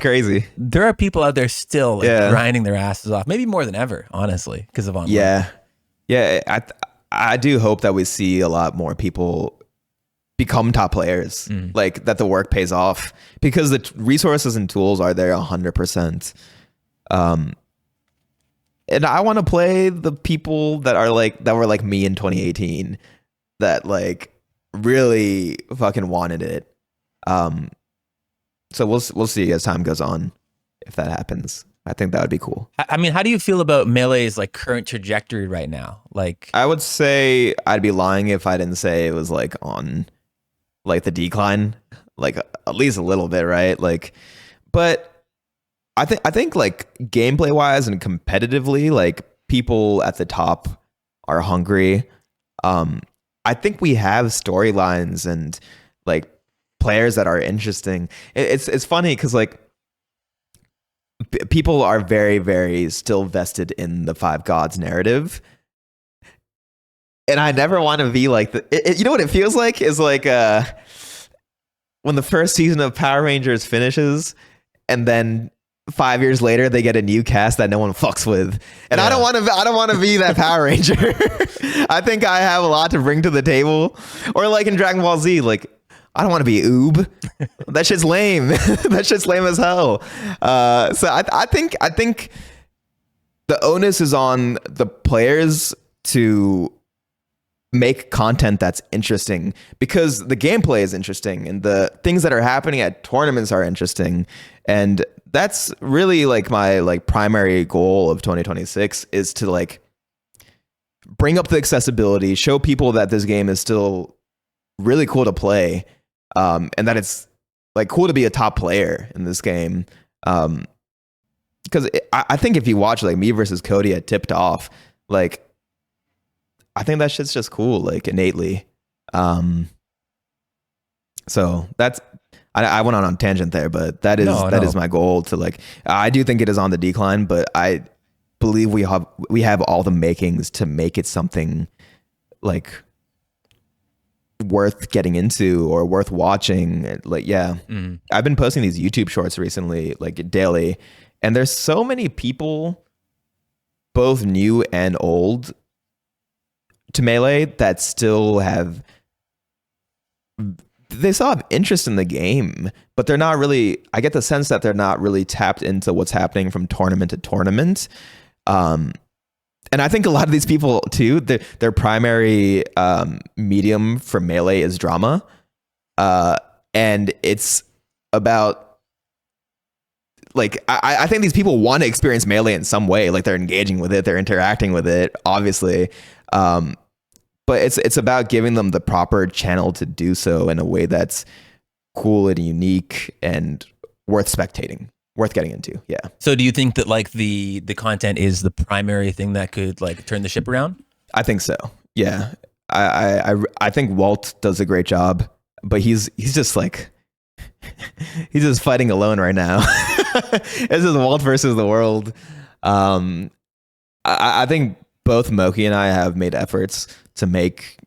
crazy. There are people out there still like, grinding their asses off, maybe more than ever, honestly, because of online. Yeah. I do hope that we see a lot more people become top players, like that the work pays off, because the resources and tools are there 100%. And I want to play the people that were like me in 2018, that like really fucking wanted it. So we'll see as time goes on if that happens. I think that would be cool. I mean, how do you feel about Melee's like current trajectory right now? Like, I would say I'd be lying if I didn't say it was like on like the decline, like at least a little bit, right? Like, but I think like gameplay wise and competitively, like people at the top are hungry. I think we have storylines and like players that are interesting. It's funny because like people are very, very still vested in the Five Gods narrative. And I never want to be like you know what it feels like is like when the first season of Power Rangers finishes and then 5 years later they get a new cast that no one fucks with. And I don't want to be that Power Ranger. I think I have a lot to bring to the table. Or like in Dragon Ball Z, like I don't want to be Oob. That shit's lame. That shit's lame as hell. So I think the onus is on the players to make content that's interesting, because the gameplay is interesting and the things that are happening at tournaments are interesting. And that's really like my like primary goal of 2026 is to like bring up the accessibility, show people that this game is still really cool to play. And that it's like cool to be a top player in this game. Because I think if you watch like me versus Cody at Tipped Off, like I think that shit's just cool, like innately. So that's, I went on a tangent there, but that is my goal to like, I do think it is on the decline, but I believe we have all the makings to make it something like worth getting into or worth watching. Like, yeah, I've been posting these YouTube shorts recently, like daily, and there's so many people, both new and old, to Melee that still have interest in the game, but they're not really, I get the sense that they're not really tapped into what's happening from tournament to tournament. And I think a lot of these people too, their primary medium for Melee is drama. And it's about, like, I think these people want to experience Melee in some way. Like, they're engaging with it, they're interacting with it, obviously. But it's about giving them the proper channel to do so in a way that's cool and unique and worth spectating, worth getting into. Yeah. So do you think that like the content is the primary thing that could like turn the ship around? I think so. Yeah. I think Walt does a great job, but he's just like, he's just fighting alone right now. This is Walt versus the world. I think both Moki and I have made efforts to make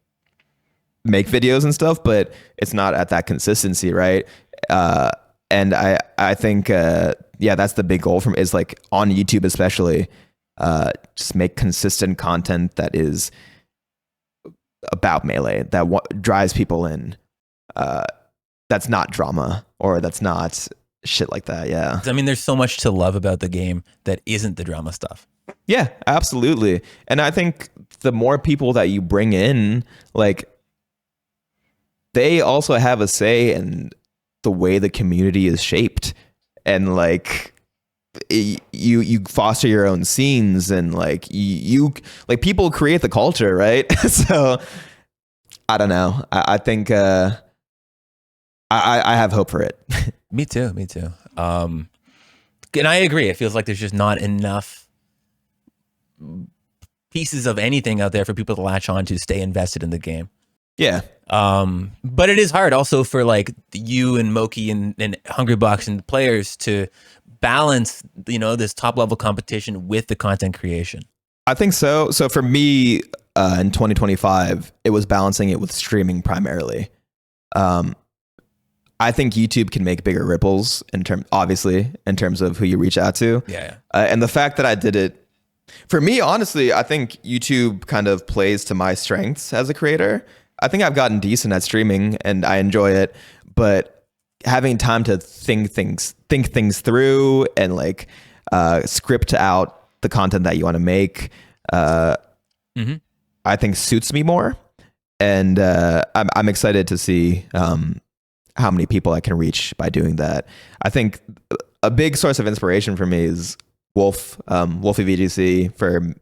videos and stuff, but it's not at that consistency, right? And I think that's the big goal from is like on YouTube especially, just make consistent content that is about Melee, that drives people in, that's not drama or that's not shit like that. Yeah. I mean, there's so much to love about the game that isn't the drama stuff. Yeah, absolutely. And I think the more people that you bring in, like, they also have a say in the way the community is shaped. And like, you foster your own scenes, and like you like, people create the culture, right? So I don't know. I think I have hope for it. Me too. And I agree. It feels like there's just not enough pieces of anything out there for people to latch on to stay invested in the game. Yeah. But it is hard also for like you and Moki and Hungrybox and players to balance, you know, this top level competition with the content creation. I think so. So for me, in 2025, it was balancing it with streaming primarily. I think YouTube can make bigger ripples in terms of who you reach out to. Yeah. And the fact that I did it, for me, honestly, I think YouTube kind of plays to my strengths as a creator. I think I've gotten decent at streaming and I enjoy it, but having time to think things through and like script out the content that you want to make, I think suits me more. And I'm excited to see how many people I can reach by doing that. I think a big source of inspiration for me is Wolfie VGC. For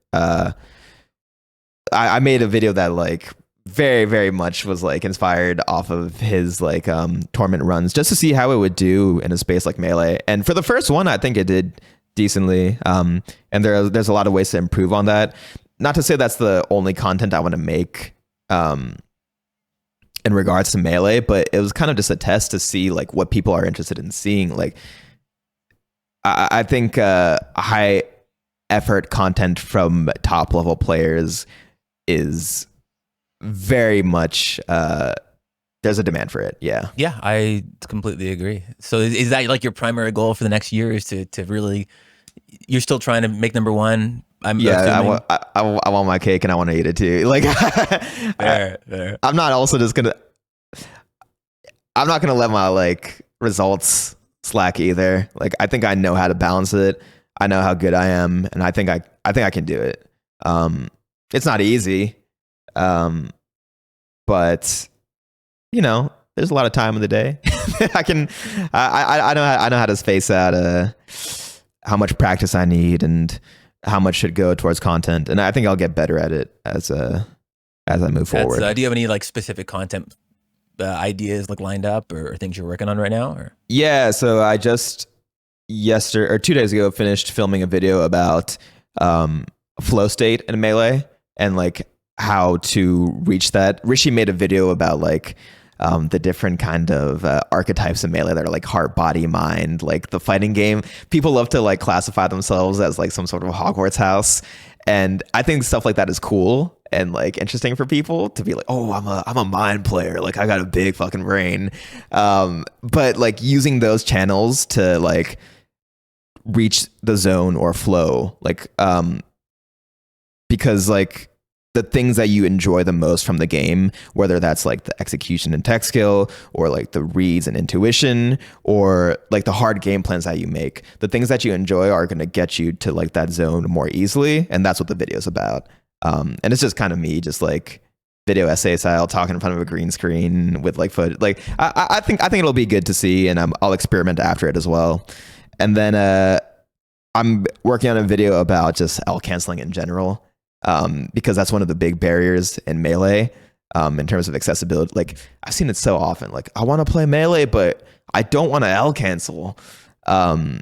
I made a video that like very, very much was like inspired off of his like tournament runs, just to see how it would do in a space like Melee. And for the first one, I think it did decently. And there's a lot of ways to improve on that. Not to say that's the only content I want to make in regards to Melee, but it was kind of just a test to see like what people are interested in seeing. Like, I think high effort content from top level players is very much there's a demand for it. Yeah. Yeah, I completely agree. So is that like your primary goal for the next year, is to really, you're still trying to make number one? I want my cake and I want to eat it too. Like, fair. I'm not gonna let my like results slack either. Like, I think I know how to balance it. I know how good I am, and I think I can do it. It's not easy, but you know, there's a lot of time in the day. I know how to space out how much practice I need and how much should go towards content, and I think I'll get better at it as I move forward. Do you have any like specific content ideas like lined up or things you're working on right now? Or yeah, so I just 2 days ago finished filming a video about flow state in Melee and like how to reach that. Rishi made a video about like the different kind of archetypes of Melee that are like heart, body, mind, like the fighting game. People love to like classify themselves as like some sort of Hogwarts house. And I think stuff like that is cool and like interesting for people to be like, oh, I'm a mind player. Like I got a big fucking brain. But like using those channels to like reach the zone or flow, like, because like the things that you enjoy the most from the game, whether that's like the execution and tech skill or like the reads and intuition or like the hard game plans that you make, the things that you enjoy are going to get you to like that zone more easily. And that's what the video is about. And it's just kind of me just like video essay style talking in front of a green screen with like footage. Like I think it'll be good to see, and I'll experiment after it as well. And then I'm working on a video about just L canceling in general. Because that's one of the big barriers in Melee, in terms of accessibility. Like I've seen it so often, like I want to play Melee, but I don't want to L cancel. So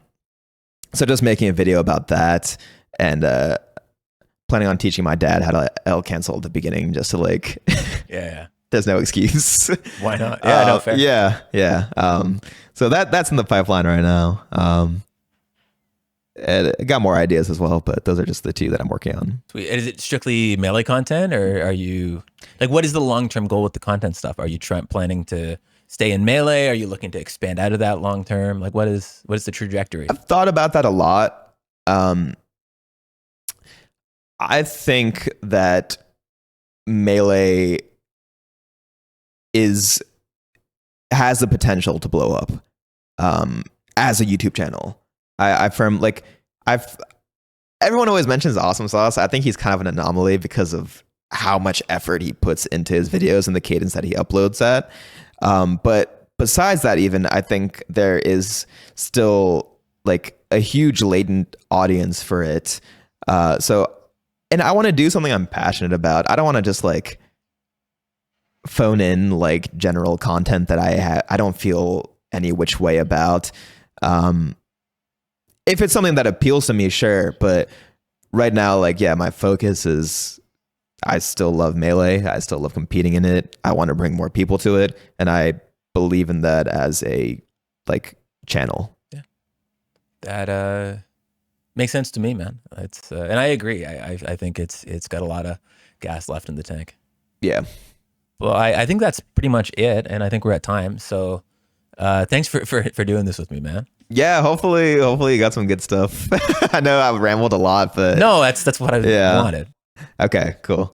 just making a video about that, and planning on teaching my dad how to L cancel at the beginning, just to like, Yeah. there's no excuse. Why not? Yeah, no, fair. Yeah. So that's in the pipeline right now. And I got more ideas as well, but those are just the two that I'm working on. Sweet. Is it strictly Melee content, or are you like, what is the long-term goal with the content stuff? Are you planning to stay in Melee? Are you looking to expand out of that long-term? Like what is the trajectory? I've thought about that a lot. I think that Melee has the potential to blow up as a YouTube channel. Everyone always mentions Awesome Sauce. I think he's kind of an anomaly because of how much effort he puts into his videos and the cadence that he uploads at. But besides that, even I think there is still like a huge latent audience for it. And I want to do something I'm passionate about. I don't want to just like phone in like general content that I don't feel any which way about. If it's something that appeals to me, sure. But right now, like, yeah, my focus is I still love Melee. I still love competing in it. I want to bring more people to it. And I believe in that as a like channel. Yeah. That makes sense to me, man. It's and I agree. I think it's got a lot of gas left in the tank. Yeah. Well, I think that's pretty much it. And I think we're at time. So thanks for doing this with me, man. Yeah, hopefully you got some good stuff. I know I've rambled a lot, but no, that's what I wanted. Okay, cool.